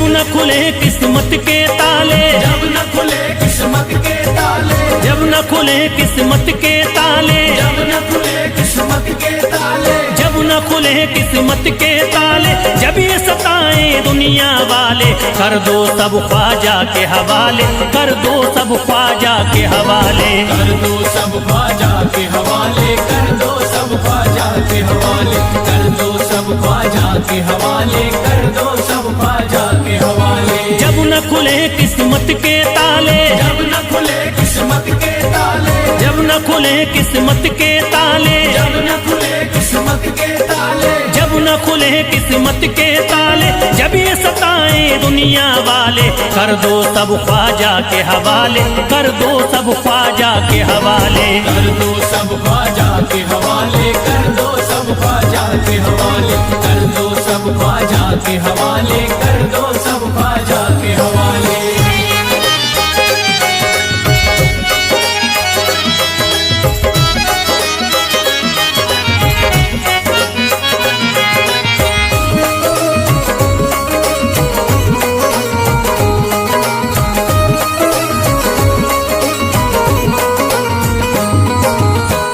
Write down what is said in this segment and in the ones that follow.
न खुले किस्मत के ताले, जब न खुले किस्मत के ताले, जब न खुले किस्मत के ताले, जब न खुले किस्मत के ताले, जब न खुले किस्मत के ताले, जब ये सताए दुनिया वाले, कर दो सब ख्वाजा के हवाले, कर दो सब ख्वाजा के हवाले, कर दो सब ख्वाजा के हवाले, कर दो सब ख्वाजा के हवाले, कर दो सब ख्वाजा के हवाले, कर दो सब ख्वाजा के हवाले। जब न खुले किस्मत के ताले, जब न खुले किस्मत के ताले, जब न खुले किस्मत के ताले, जब न खुले किस्मत के ताले, जब न खुले किस्मत के ताले, जब ये सताए दुनिया वाले, कर दो सब ख्वाजा के हवाले, कर दो सब ख्वाजा के हवाले, कर दो सब ख्वाजा के हवाले, कर दो सब ख्वाजा के हवाले, कर दो सब ख्वाजा के हवाले, कर दो सब ख्वाजा के हवाले।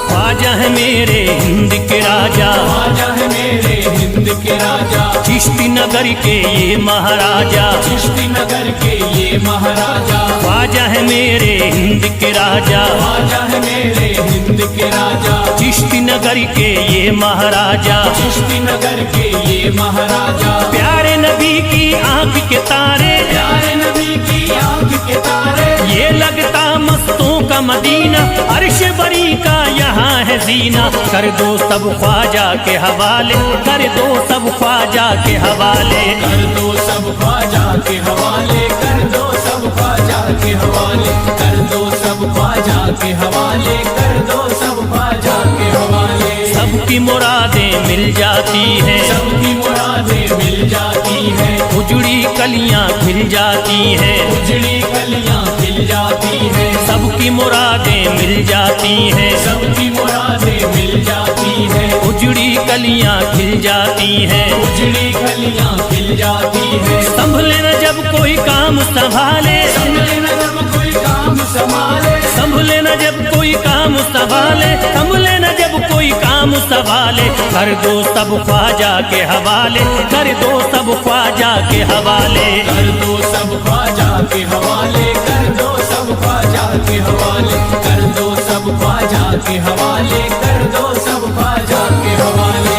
ख्वाजा है मेरे हिंद के राजा, ख्वाजा है मेरे हिंद के राजा, चिश्ती नगर के ये महाराजा, चिश्ती नगर के ये महाराजा, ख्वाजा है मेरे हिंद के राजा, ख्वाजा है मेरे हिंद के राजा, चिश्ती नगर के ये महाराजा, चिश्ती नगर के ये महाराजा, प्यारे नबी की आंख के तारे, प्यारे नबी की आंख के तारे, ये लगता मस्तों का मदीना, अर्श बरी का यहाँ है जीना, कर दो सब ख्वाजा के हवाले, कर दो सब ख्वाजा के हवाले, कर दो सब ख्वाजा के हवाले, कर दो सब ख्वाजा के हवाले, कर दो सब ख्वाजा के हवाले, कर दो सब ख्वाजा के हवाले। सबकी मुरादें मिल जाती हैं, सबकी मुरादें मिल जाती हैं, उजड़ी कलियां खिल जाती हैं, उजड़ी कलियां खिल जाती हैं, सबकी मुरादें मिल जाती हैं, सबकी मुरादें मिल जाती हैं, उजड़ी कलियां खिल जाती हैं, उजड़ी कलियां खिल जाती हैं। संभले न जब कोई काम संभाले, संभले न जब कोई काम संभाले, संभले न जब कोई काम संभाले, संभले न जब कोई काम संभाले, कर दो सब ख्वाजा के हवाले, कर दो सब ख्वाजा के हवाले, कर दो सब ख्वाजा के हवाले, कर दो सब ख्वाजा के हवाले, कर दो सब ख्वाजा के हवाले, कर दो सब ख्वाजा के हवाले।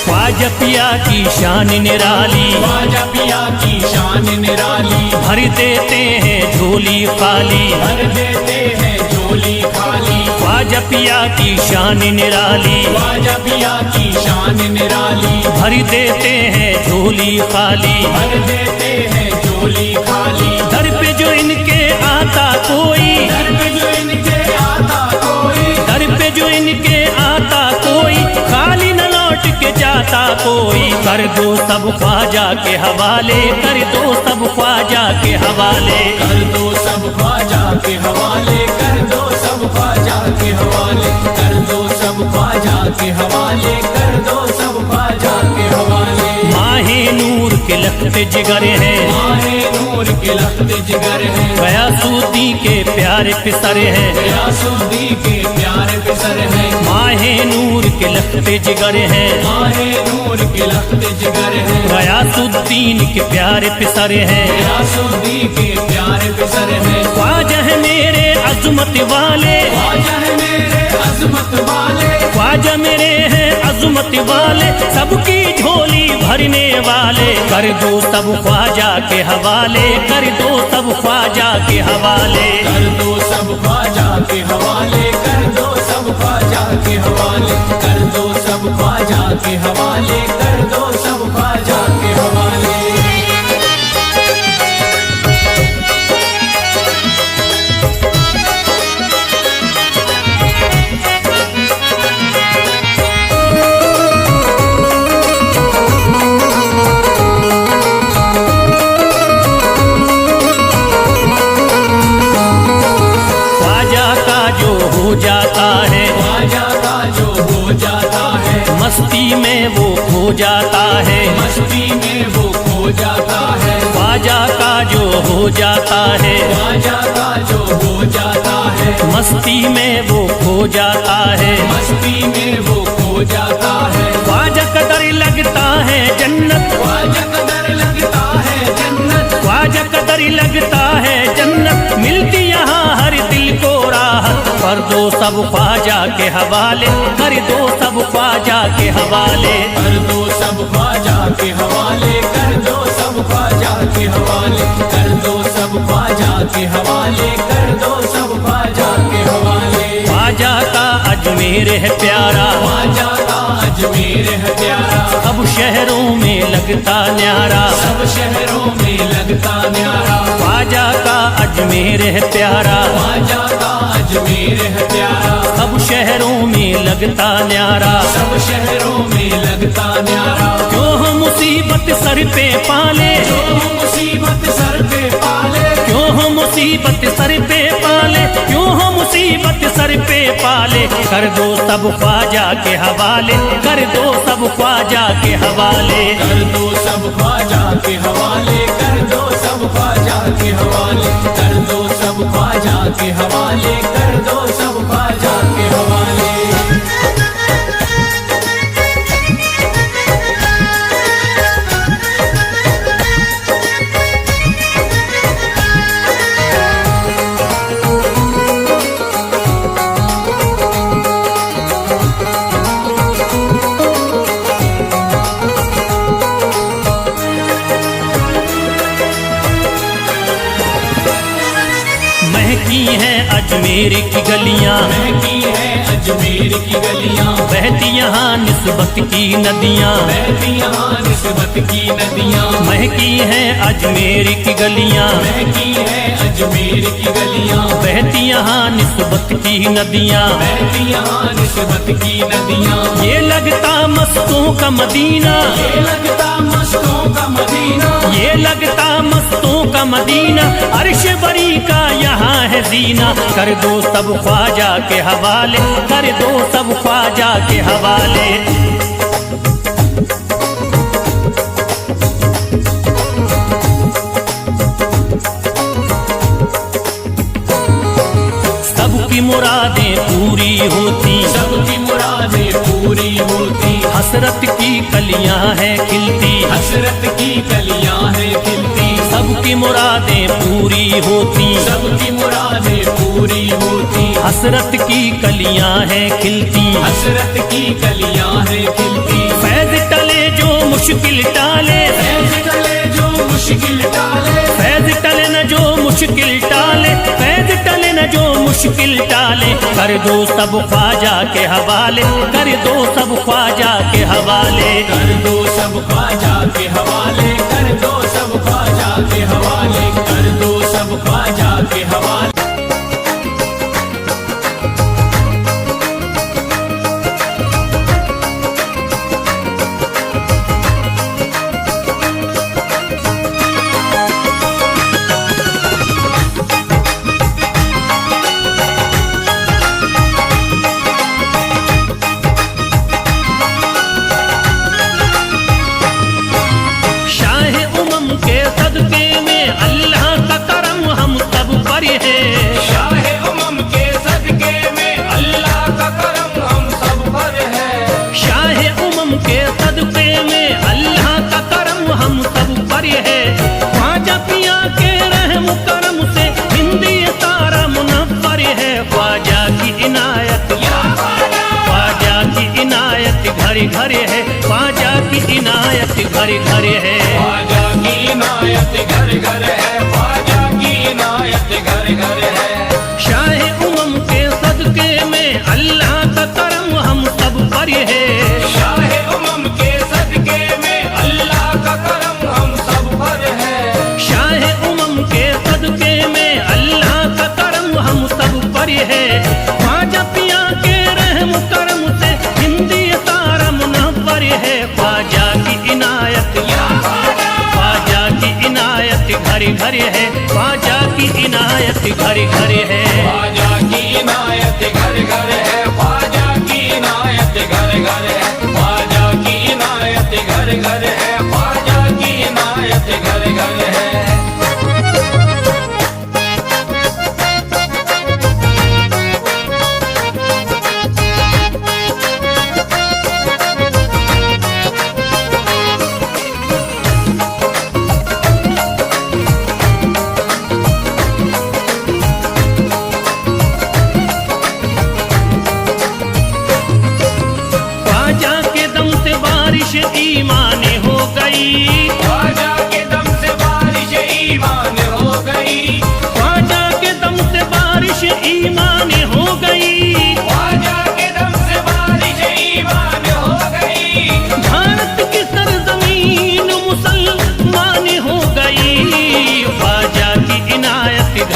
ख्वाजा पिया की शान निराली, ख्वाजा पिया की शान निराली, भर देते हैं झोली खाली, भर देते हैं झोली खाली, ख्वाजा पिया की शान निराली, ख्वाजा पिया की शान निराली, भर देते हैं झोली खाली, भर देते हैं झोली खाली, दर पे जो इनके आता कोई, दर पे जो इनके आता कोई, दर पे जो इनके आता कोई, खाली न लौट के जाता कोई, कर दो सब ख्वाजा के हवाले, कर दो सब ख्वाजा के हवाले, कर दो सब ख्वाजा के हवाले, कर दो सब ख्वाजा के हवाले, कर दो सब ख्वाजा के हवाले, कर दो सब ख्वाजा के हवाले। माहे नूर के लखते जिगर हैं, माहे नूर के लखते जिगर हैं, गयासुद्दी के प्यारे पिसर हैं, गयासुद्दी के प्यारे पिसर हैं, माहे नूर के लखते जिगर हैं, माहे नूर के लखते जिगर हैं, गयासुद्दीन के प्यारे पिसर हैं, गयासुद्दी के प्यारे पिसर हैं। ख्वाजा है मेरे अजमत वाले, ख्वाजा है मेरे अजमत वाले, ख्वाजा मेरे हैं अजमत वाले, सबकी झोली भरने वाले, कर दो सब ख्वाजा के हवाले, कर दो सब ख्वाजा के हवाले, कर दो सब ख्वाजा के हवाले, कर दो सब ख्वाजा के हवाले, कर दो सब ख्वाजा के हवाले, कर दो सब ख्वाजा के हवाले। में वो खो जाता है, मस्ती में वो खो जाता है, ख्वाजा का जो हो जाता है, ख्वाजा का जो हो जाता है, मस्ती में वो खो जाता है, मस्ती में वो खो जाता है, ख्वाजा कदर लगता है जन्नत, ख्वाजा कदर लगता है जन्नत, ख्वाजा कदर लगता है जन्नत, मिलती यहाँ हर दिल को राहत, कर दो सब ख्वाजा के हवाले, कर दो सब ख्वाजा के हवाले, कर दो सब ख्वाजा के हवाले, कर दो सब ख्वाजा के हवाले, कर दो सब ख्वाजा के हवाले, कर दो सब ख्वाजा के हवाले। ख्वाजा का अजमेर है प्यारा, ख्वाजा का अजमेर है प्यारा, सब शहरों में लगता न्यारा, सब शहरों में लगता न्यारा, ख्वाजा का अजमेर है प्यारा, ख्वाजा का अजमेर है प्यारा, सब शहरों में लगता न्यारा, सब शहरों में लगता न्यारा, क्यों हम मुसीबत सर पे पाले, जो मुसीबत सर पे पाले, क्यों हम मुसीबत सर पे पाले, क्यों हम मुसीबत सर पे पाले, कर दो सब ख्वाजा के हवाले, कर दो सब ख्वाजा के हवाले, कर दो सब ख्वाजा के हवाले, कर दो सब ख्वाजा के हवाले, कर दो सब ख्वाजा के हवाले, कर दो सब ख्वाजा के हवाले। महकी हैं अजमेर की गलियां, महकी है अजमेर की गलियां, बहती यहाँ निस्बत की नदियां, बहती यहाँ निस्बत की नदियां, महकी हैं अजमेर की गलियां, महकी है अजमेर की गलियां, बहती यहाँ निस्बत की नदियां, बहती यहाँ निस्बत की नदियां, ये लगता मस्तों का मदीना, ये लगता मस्तों का मदीना, ये लगता मस्तों का मदीना, अर्श बरी का यहाँ है जीना, कर दो सब ख्वाजा के हवाले, कर दो सब ख्वाजा के हवाले। सबकी मुरादें पूरी होती, सबकी मुरादें पूरी होती, हसरत की कलियां हैं खिलती, हसरत की कलियां हैं खिलती, सबकी मुरादें पूरी होती, सबकी मुरादें पूरी होती, हसरत की कलियां हैं खिलती, हसरत की कलियां हैं खिलती, फैज टले जो मुश्किल टाले, फैज टले जो मुश्किल टाले, फैज टले न जो मुश्किल टाले, फैज टले न जो मुश्किल टाले, कर दो सब ख्वाजा के हवाले, कर दो सब ख्वाजा के हवाले, कर दो सब ख्वाजा के हवाले, कर दो सब ख्वाजा के हवाले, कर दो सब ख्वाजा के हवाले। घरे घरे है, ख्वाजा की इनायत घरे घरे है, ख्वाजा की इनायत घर घर है, ख्वाजा की इनायत घर घर है। शाह उमम के सदके में अल्लाह का करम हम सब पर है, शाह उमम के सदके में अल्लाह का करम हम सब पर है, शाह उमम के सदके में अल्लाह का करम हम सब पर है, ख्वाजा पिया के रहम करम से हिंदी तारा मुनव्वर है, ख्वाजा की इनायत, ख्वाजा की इनायत घरे घरे है, ख्वाजा की इनायत घरे घरे है, ख्वाजा की इनायत घर घर है, ख्वाजा की इनायत घर घर है, ख्वाजा की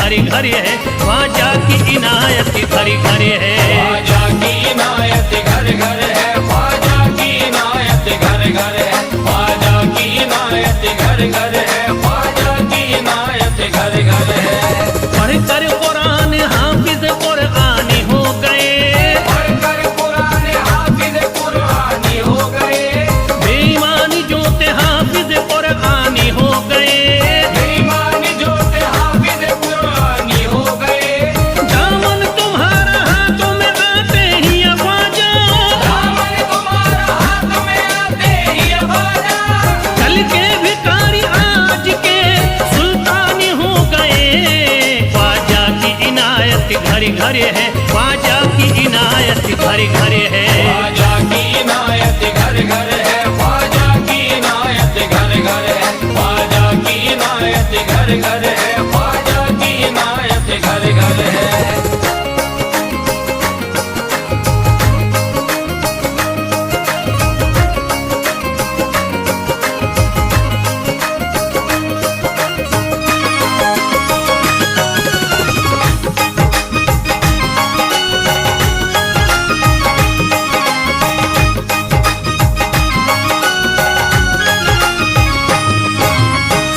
घरी घरी है, ख्वाजा की इनायत घरी घरी है। ख्वाजा की इनायत घर घर है, ख्वाजा की इनायत घर घर है, ख्वाजा की इनायत घर घर है, ख्वाजा की इनायत घर घर है। पढ़कर कुरान हाफिज कुरानी हो गए, पढ़कर कुरान हाफिज कुरानी हो गए, बेईमानी जो थे हाफिज कुरानी हो गए, बेईमानी जो थे हाफिज कुरानी हो गए। दामन तुम्हारा हाथों में आते ही ख्वाजा, दामन तुम्हारा हाथ में आते ही ख्वाजा, कल के भिखारी आज के सुल्तानी हो गए। ख्वाजा की इनायत घरी घरी है, ख्वाजा की इनायत घरी घरी है। ख्वाजा की इनायत घर घर है, ख्वाजा की इनायत घर घर है, ख्वाजा की इनायत घर घर है, ख्वाजा की इनायत घर घर है।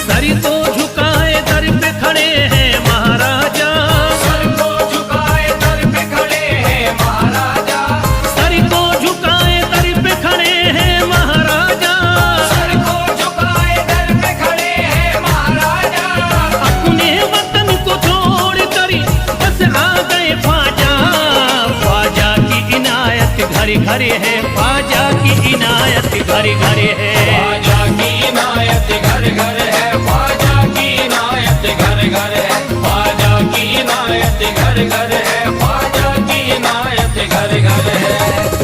सर को झुकाए दर पे खड़े हैं महाराजा, सर को झुकाए दर पे खड़े हैं महाराजा, सर को झुकाए दर पे खड़े हैं महाराजा, सर को झुकाए दर पे खड़े हैं महाराजा। अपने वतन को छोड़ कर बस आ गए ख्वाजा। ख्वाजा की इनायत घरी घरी है, ख्वाजा की इनायत घरी घरी है। ख्वाजा की इनायत घर घर है, ख्वाजा की इनायत घर घर है, ख्वाजा की इनायत घर घर है, ख्वाजा की इनायत घर घर है।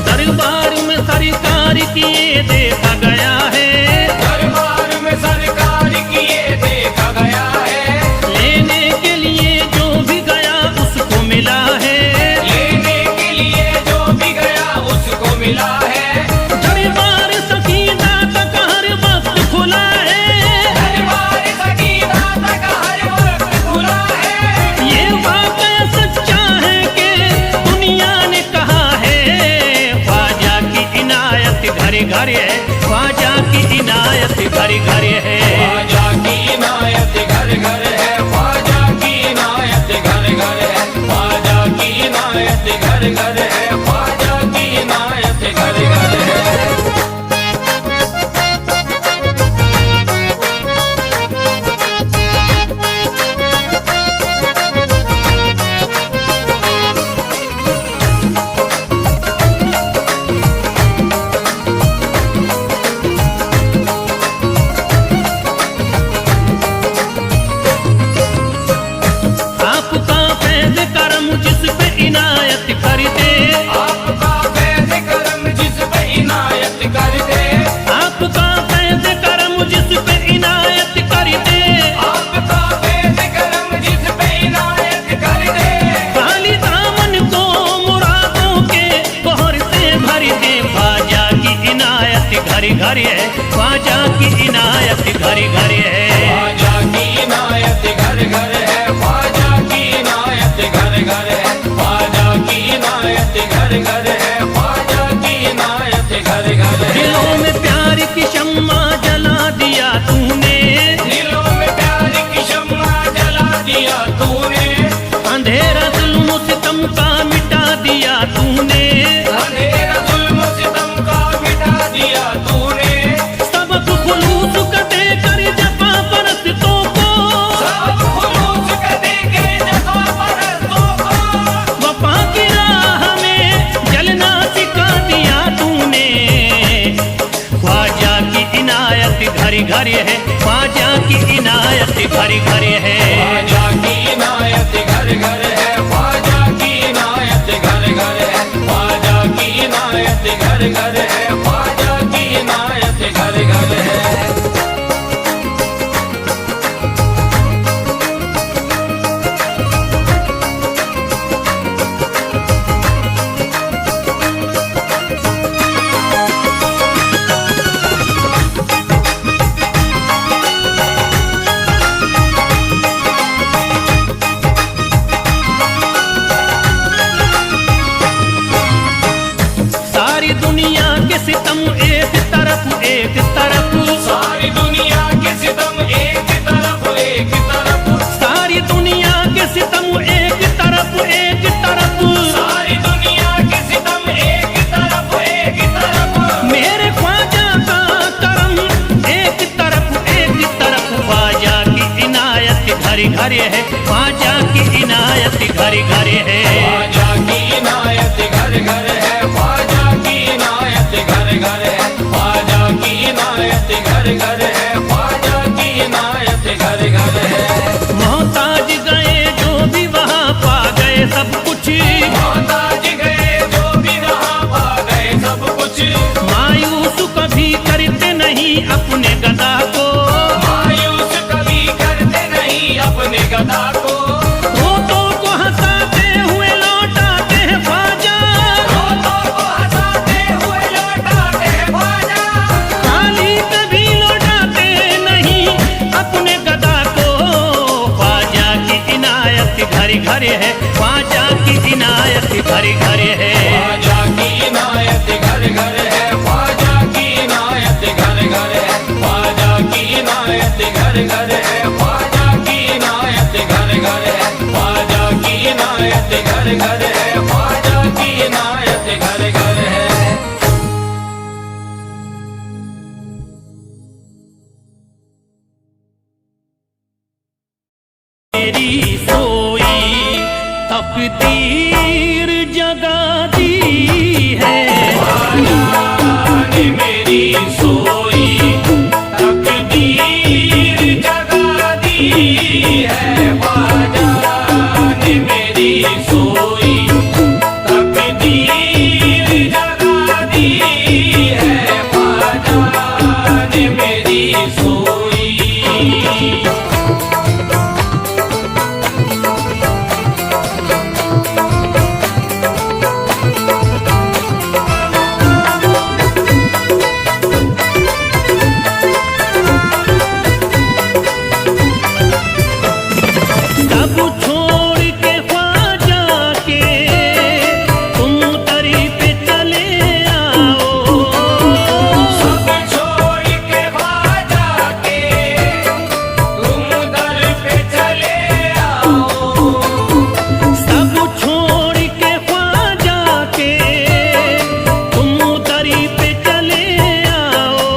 दरबार में सरकार किए देखा गया है, दरबार में सरकार किए देखा गया है, लेने के लिए जो भी गया उसको मिला है, लेने के लिए जो भी गया उसको मिला है। दरबार सकीना तक हर वक्त खुला है, दरबार सकीना तक हर वक्त खुला है। ये वाकया सच्चा है कि दुनिया ने कहा है। ख्वाजा की इनायत घरे घरे है, ख्वाजा की इनायत घरे घरे है। ख्वाजा की इनायत घर घर है, ख्वाजा की इनायत घर घर है, ख्वाजा की इनायत घर घर है, ख्वाजा की इनायत घर घर है। आपका फैज़ करम जिस पे इनायत कर दे, आपका फैज़ करम जिस पे इनायत कर दे, आपका फैज़ करम जिस पे इनायत कर दे, आपका फैज़ करम जिस पे इनायत कर दे। खाली दामन को मुरादों के बहर से भर दे। ख्वाजा की इनायत घरी घरी है, ख्वाजा की इनायत घरी घरी है। ख्वाजा की इनायत घर घर है, ख्वाजा की इनायत घर घर है, ख्वाजा की इनायत घर घर है, ख्वाजा की इनायत घर घर है। दिलों में प्यार की शम्मा जला दिया तूने, दिलों में प्यार की शम्मा जला दिया तूने, अंधेरा जुल्म सितम का मिटा दिया तूने, अंधेरा जुल्म सितम का मिटा दिया तूने। सबक खुलूस का देकर जफा परस्तों को, सब खुलूस का देके जफा परस्तों को, वफा की राह में जलना सिखा दिया तूने। ख्वाजा की इनायत घरी घरी है, ख्वाजा की इनायत घरी घरी है। ख्वाजा की इनायत घर घर है, ख्वाजा की इनायत घर घर है, ख्वाजा की इनायत घर घर है, ख्वाजा की इनायत घर घर है। घर घर है, ख्वाजा की इनायत घर घर है। ख्वाजा की इनायत घर घर है, ख्वाजा की इनायत घर घर है, ख्वाजा की इनायत घर घर है, ख्वाजा की इनायत घर घर है। मोहताज गए जो भी वहाँ पा गए सब कुछ, मोहताज गए जो भी वहाँ पा गए सब कुछ। मायूस कभी करते नहीं अपने गदा को, मायूस कभी करते नहीं अपने गदा को। रोतों को हंसाते हुए लौटाते हैं ख्वाजा, रोतों को हंसाते हुए लौटाते हैं ख्वाजा। खाली कभी लौटाते नहीं अपने गदा को। ख्वाजा की इनायत घर घर है, ख्वाजा की इनायत घर घर है। ख्वाजा की इनायत घर घर है, ख्वाजा की इनायत घर घर है, ख्वाजा की इनायत घर घर है, ख्वाजा की इनायत घर घर है, ख्वाजा की इनायत घर घर है, ख्वाजा की इनायत घर घर है। मेरी सोई तकदीर जगा दी है, ने मेरी सोई तकदीर जगा दी है, ख्वाजा ने मेरी सोई तकदीर जगा दी है, ख्वाजा ने मेरी सोई। सब छोड़ के ख्वाजा के तुम दरी पे चले आओ, सब छोड़ के ख्वाजा के तुम दर पे चले आओ। सब छोड़ के ख्वाजा के तुम दरी पे चले आओ।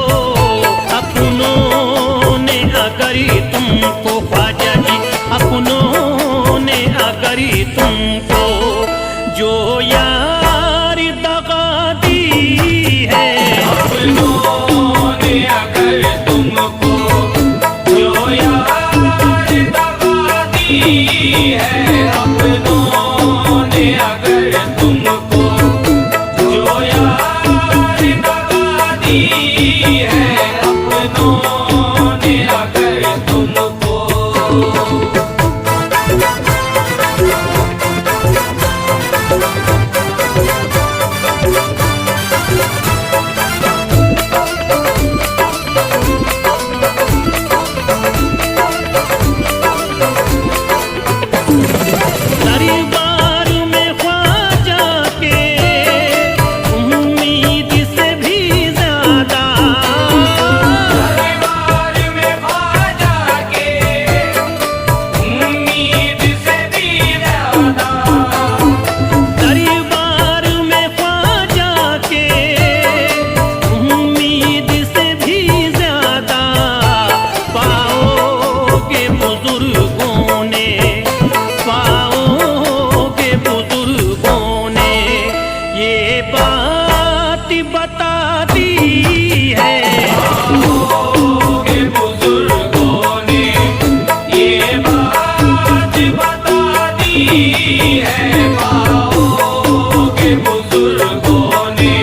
अपनों ने अगर तुमको ख्वाजा जी, अपनों ने अगर तुमको जो यार दगा दी है, अपनों ने अगर तुमको जो यार दगा दी है, अपनों ने अगर तुमको जो यार दगा दी है, अपनों ने अगर तुमको। दरबार में ख्वाजा के उम्मीद से भी ज्यादा, दरबार में ख्वाजा के उम्मीद से भी ज्यादा। दरबार में ख्वाजा के उम्मीद से भी ज्यादा पाओगे बुजुर्गों ने, पाओगे बुजुर्गों ने ये बात बता दी है। के बुजुर्गों ने ये बात बता दी है, पाओ के बुजुर्गों ने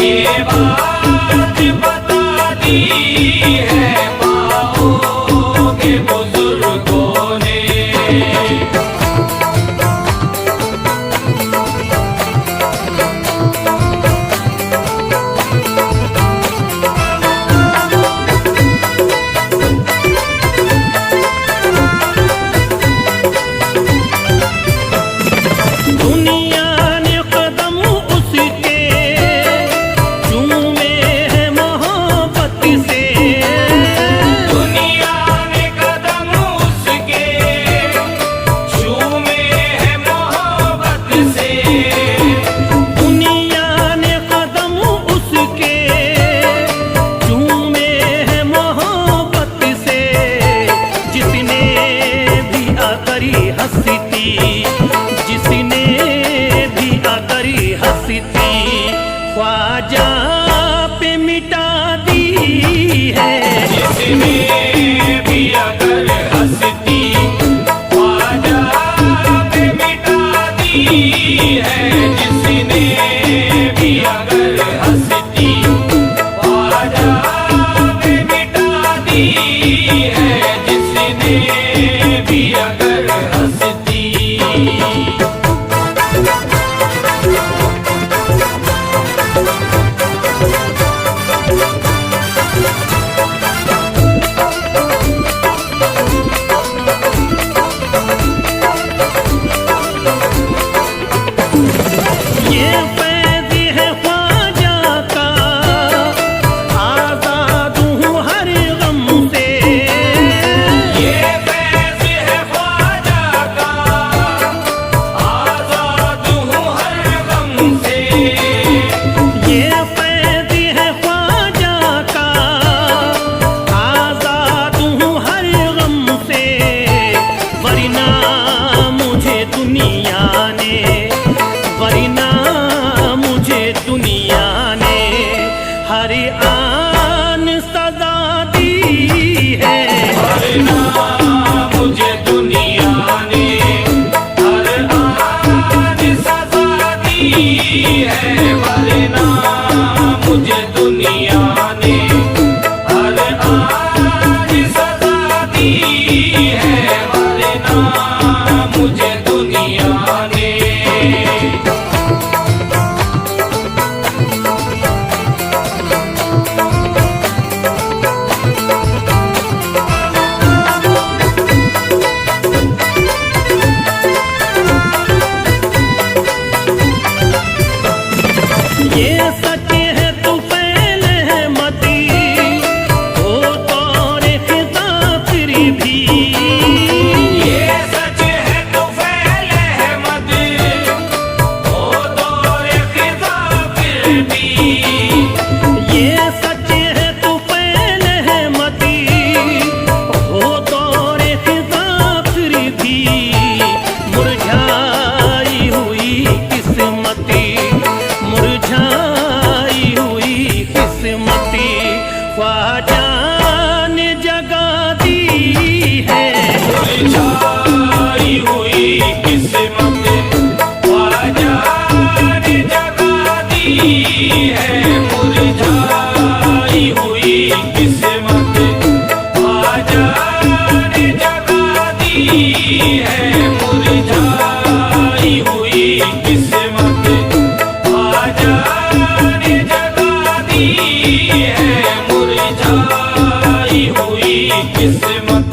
ये बात बता दी है, पाओ के बुजुर्गों ने। दुनिया ने कदम उसके चूमे हैं मोहब्बत से, दुनिया ने कदम उसके भी अगर हंसती। ये फैज़ है ख्वाजा का, आज़ाद हूँ हर गम से। ये फैज़ है ख्वाजा का, आज़ाद हूँ हर गम से। ये फैज़ है ख्वाजा का, आज़ाद हूँ हर गम से। वरना मुझे दुनिया ने, वरना मुझे दुनिया ने हर आन सजा दी है। वरना मुझे दुनिया ने हर आन सजा दी है। वरना मुझे दुनिया ने हर आन सजा दी है। वरना मुझे दुनिया ने। ये सच है तू पहले मती, हो तोरे खिता फिर भी। ये सच है तो फैले है मत, ओ दौरे खिज़ा फिर भी। ये सच है तू पहले मती, हो तोरे खिता फिर भी। मुरझाई हुई किस्मती, मुरझाई हुई किस्मती, ख्वाजा ने जगा दी है। मुरझाई हुई किस्मत ख्वाजा ने जगा दी है। मुरझाई हुई किस्मत ख्वाजा ने जगा दी है। मुरझाई हुई किस्मत ख्वाजा ने जगा दी है। मुरझाई हुई किस्मत।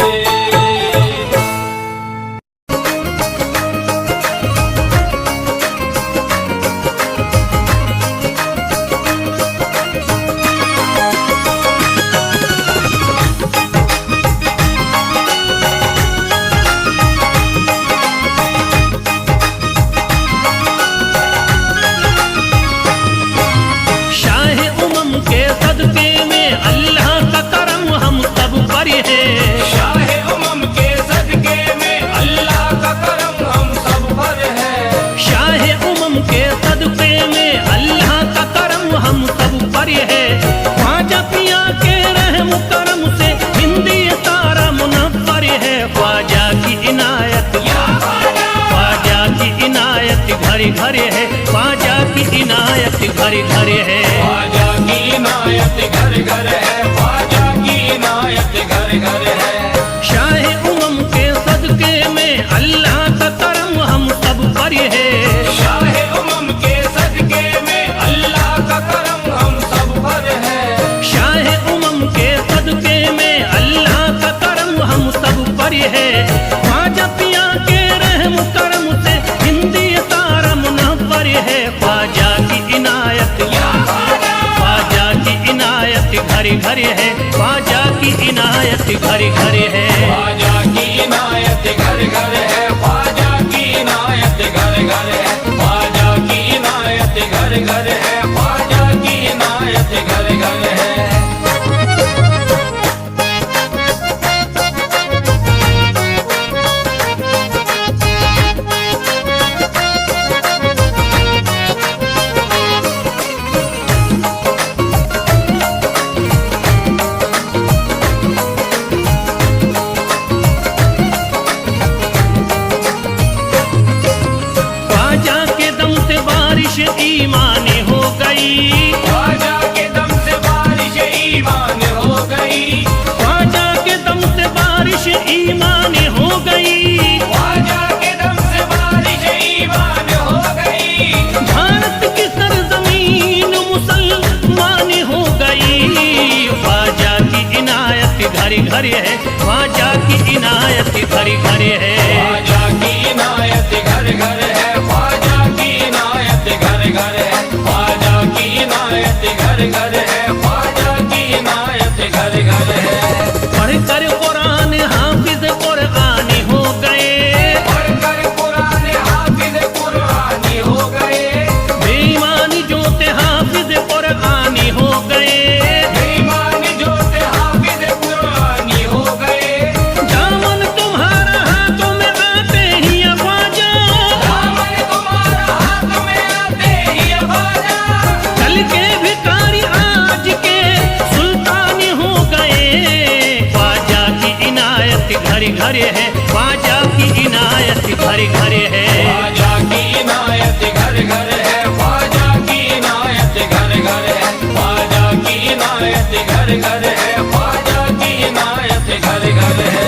शाह उमम के सदके में अल्लाह का करम हम सब पर है। शाह उमम के सदके में अल्लाह का करम हम सब पर है। शाह उमम के सदके में अल्लाह का करम हम सब पर है। ख्वाजा पिया के रहम करम से हिंदी सारा मुनव्वर है। ख्वाजा की इनायत, ख्वाजा की इनायत घर घर है। ख्वाजा की इनायत घर घर है। ख्वाजा की इनायत घर घर है। ख्वाजा की इनायत घर घर है। शाह उमम के सदके में अल्लाह का करम हम सब पर है। शाह उमम के सदके में अल्लाह का करम हम सब पर है। शाह उमम के सदके में अल्लाह का करम हम सब पर है। ख्वाजा पिया के रहम करम से हिंदी सारा मुनव्वर है। ख्वाजा की इनायत, ख्वाजा की इनायत घर घर है। ख्वाजा की इनायत घर घर है। ख्वाजा की इनायत घर घर है। ख्वाजा की इनायत घर घर है। ख्वाजा की इनायत घर घर है। ख्वाजा की इनायत घर घर है। गई, ख्वाजा के दम से बारिश ईमान हो गई, भारत की सरजमीन मुसलमान हो गई। ख्वाजा की इनायत घर घर है, ख्वाजा की इनायत घर घर है। ख्वाजा की इनायत घर घर है, ख्वाजा की इनायत घर घर है, ख्वाजा की इनायत घर घर है, ख्वाजा की इनायत घर घर है। पढ़कर कुरान हाफिज कुरानी हो गए, पढ़कर कुरान हाफिज कुरानी हो गए, बेईमान जो थे हाफिज कुरानी हो गए। बेईमान जो थे हाफिज कुरानी हो गए, दामन तुम्हारा हाथों में आते ही ख्वाजा, दामन तुम्हारा हाथ में आते ही ख्वाजा, कल के भिखारी आज के सुल्तान हो गए। ख्वाजा की इनायत घर घर है, ख्वाजा की इनायत घर घर है। ख्वाजा की इनायत घर घर है, ख्वाजा की इनायत घर घर है, ख्वाजा की इनायत घर घर है, ख्वाजा की इनायत घर घर है।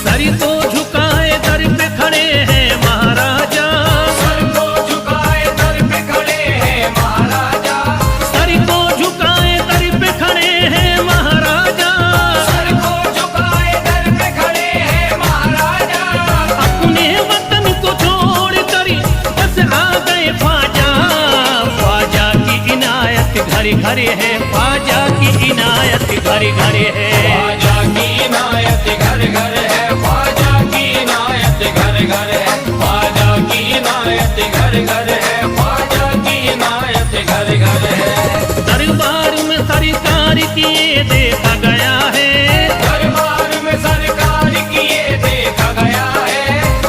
सर को झुकाए दर पे खड़े हैं महाराजा, सर को झुकाए दर पे खड़े हैं महाराजा, सर को झुकाए दर पे खड़े हैं महाराजा। सर को झुकाए दर पे खड़े हैं महाराजा, अपने वतन को छोड़ कर बस आ गए ख्वाजा। ख्वाजा की इनायत घर घर है, ख्वाजा की इनायत घर घर है। ख्वाजा की इनायत घर घर है, ख्वाजा की इनायत घर घर है, ख्वाजा की इनायत घर घर है, ख्वाजा की इनायत घर घर है। दरबार में सरकार किए देखा गया है, दरबार में सरकार किए देखा गया है,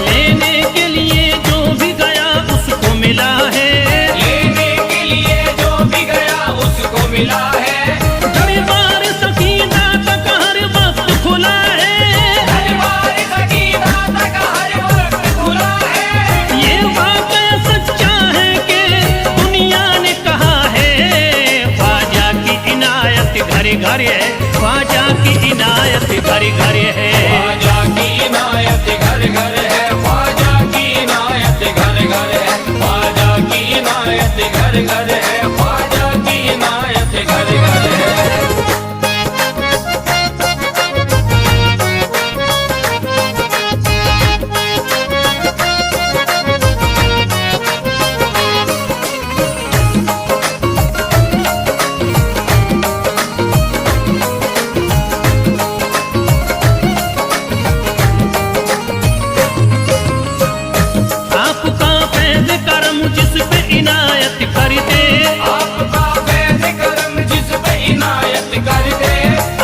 लेने के लिए जो भी गया उसको मिला है। लेने के लिए जो भी गया उसको मिला है। दरबार सकीना तक हर वक्त खुला है, दरबार सकीना तक हर वक्त खुला है। ये वाकया सच्चा है कि दुनिया ने कहा है। ख्वाजा की इनायत घर घर है, ख्वाजा की इनायत घर घर है। ख्वाजा की इनायत घर घर है, ख्वाजा की इनायत घर घर है, ख्वाजा की इनायत घर घर है, ख्वाजा की इनायत घर घर है। आपका फैज़ करम जिस पे इनायत कर दे, आपका फैज़ करम जिस पे इनायत कर दे,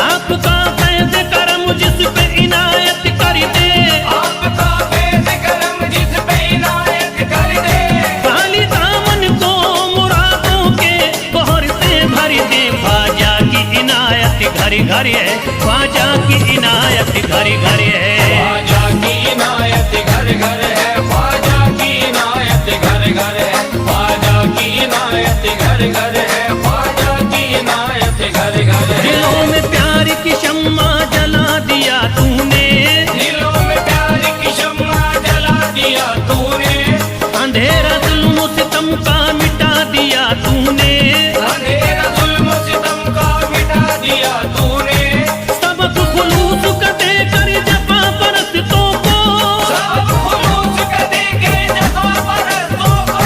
आपका फैज़ करम जिस पे इनायत कर दे। आपका फैज़ करम जिस पे इनायत कर दे, खाली दामन को मुरादों के बहर से भर दे। ख्वाजा की इनायत घर घर है, ख्वाजा की इनायत घर घर है। ख्वाजा की इनायत घर घर है, ख्वाजा की इनायत घर घर है, ख्वाजा की इनायत घर घर है, ख्वाजा की इनायत घर घर है। दिलों में प्यार की शम्मा जला दिया तूने, दिलों में प्यार की शम्मा जला दिया तूने, अंधेरा जुल्म सितम का मिटा दिया तूने। अंधेरा जुल्म सितम का मिटा दिया तूने, सबक खुलूस का देकर जफा परस्तों को, सब खुलूस का देके जफा परस्तों को,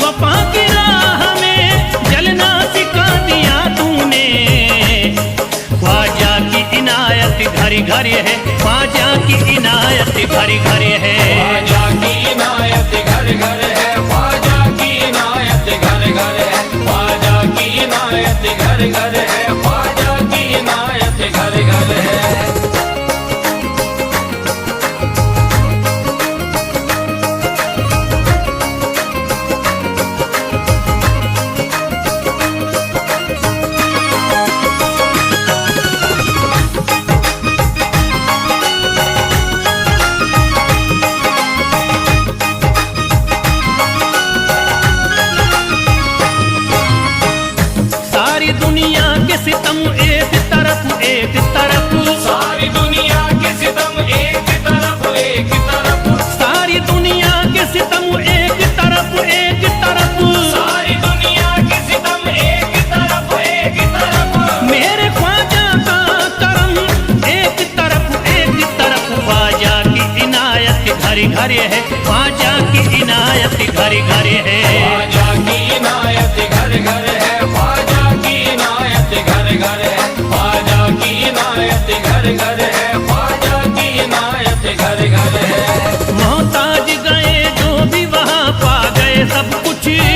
वफा की राह में जलना सिखा दिया तूने। ख्वाजा की इनायत घर घर है, ख्वाजा की इनायत घर घर है। ख्वाजा की इनायत घर घर है, ख्वाजा की इनायत घर घर है, ख्वाजा की इनायत घर घर है, ख्वाजा की इनायत घर घर है।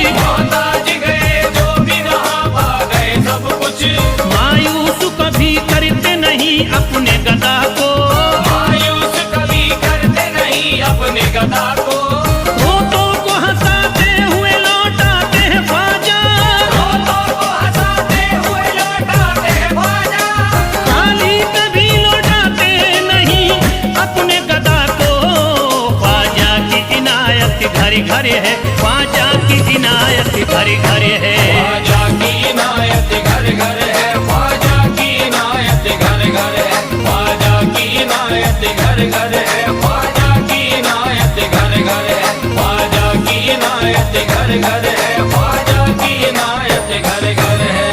मोहताज गए जो भी रहा पा गए सब कुछ। मायूस कभी करते नहीं अपने गदा को, मायूस कभी करते नहीं अपने गदा को। रोतों को हंसाते हुए लौटाते हैं ख्वाजा, रोतों को हंसाते हुए लौटाते हैं ख्वाजा। खाली कभी लौटाते नहीं अपने गदा को। ख्वाजा की इनायत घर घर है, ख्वाजा की इनायत घर घर है।